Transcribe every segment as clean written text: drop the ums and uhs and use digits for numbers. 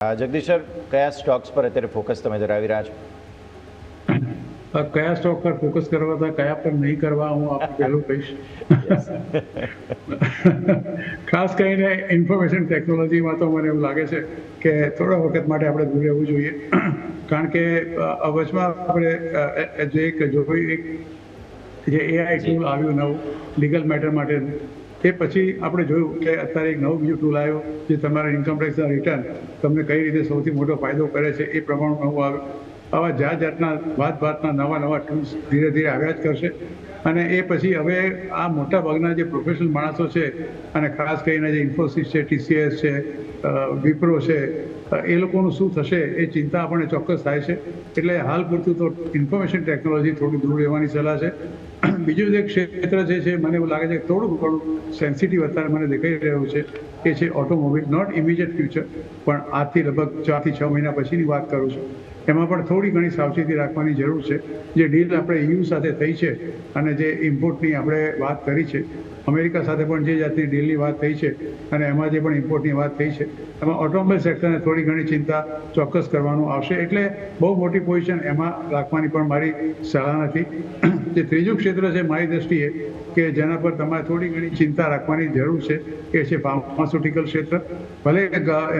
Jagdish sir, કયા Stokes પર અત્યારે ફોકસ તમે ધરાવી રહ્યા છો? કયા સ્ટોક પર ફોકસ કરવા હતા, કયા પર નહીં કરવા, હું આપને પહેલું કહીશ. ખાસ કરીને ઇન્ફોર્મેશન ટેકનોલોજીમાં તો મને એવું લાગે છે કે થોડા વખત માટે આપણે દૂર રહેવું જોઈએ. કારણ કે વચમાં આપણે જે એઆઈ ટૂલ આવ્યું નવું લીગલ મેટર માટેનું, તે પછી આપણે જોયું કે અત્યારે એક નવું બીજું ટૂલ આવ્યું જે તમારા ઇન્કમ ટેક્સના રિટર્ન તમને કઈ રીતે સૌથી મોટો ફાયદો કરે છે એ પ્રમાણમાં નવું આવ્યું. આવા જાતના ભાતના નવા ટૂલ્સ ધીરે ધીરે આવ્યા જ કરશે. અને એ પછી હવે આ મોટા ભાગના જે પ્રોફેશનલ માણસો છે, અને ખાસ કરીને જે ઇન્ફોસિસ છે, TCS છે, વિપ્રો છે, એ લોકોનું શું થશે એ ચિંતા આપણને ચોક્કસ થાય છે. એટલે હાલ પૂરતું તો ઇન્ફોર્મેશન ટેકનોલોજી થોડું દૂર રહેવાની સલાહ છે. બીજું એક ક્ષેત્ર જે છે મને એવું લાગે છે કે થોડું ઘણું સેન્સિટિવ અત્યારે મને દેખાઈ રહ્યું છે એ છે ઓટોમોબાઈલ. નોટ ઇમિડિયેટ ફ્યુચર, પણ આજથી લગભગ 4 થી 6 મહિના પછીની વાત કરું છું. એમાં પણ થોડી ઘણી સાવચેતી રાખવાની જરૂર છે. જે ડીલ આપણે EU સાથે થઈ છે અને જે ઇમ્પોર્ટની આપણે વાત કરી છે, અમેરિકા સાથે પણ જે જાતની ડીલની વાત થઈ છે અને એમાં જે પણ ઇમ્પોર્ટની વાત થઈ છે, એમાં ઓટોમોબાઈલ સેક્ટરને થોડી ઘણી ચિંતા ચોક્કસ કરવાનું આવશે. એટલે બહુ મોટી પોઝિશન એમાં રાખવાની પણ મારી સલાહ નથી. જે ત્રીજું ક્ષેત્ર છે મારી દ્રષ્ટિએ કે જેના પર તમારે થોડી ઘણી ચિંતા રાખવાની જરૂર છે એ છે ફાર્માસ્યુટિકલ ક્ષેત્ર. ભલે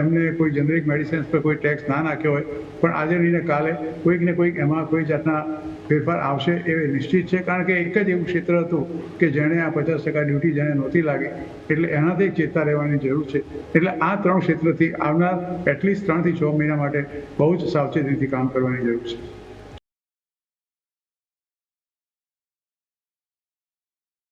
એમને કોઈ જેનરિક મેડિસિન્સ પર કોઈ ટેક્સ ના નાખ્યો હોય, પણ આજે ને કાલે કોઈક ને કોઈક એમાં કોઈ જાતના ફેરફાર આવશે એ નિશ્ચિત છે. કારણ કે એક જ એવું ક્ષેત્ર હતું કે જેણે આ 50% ડ્યુટી જેને નહોતી લાગી, એટલે એનાથી ચેતા રહેવાની જરૂર છે. એટલે આ 3 ક્ષેત્રથી આવનાર એટલીસ્ટ 3 થી 6 મહિના માટે બહુ જ સાવચેતીથી કામ કરવાની જરૂર છે.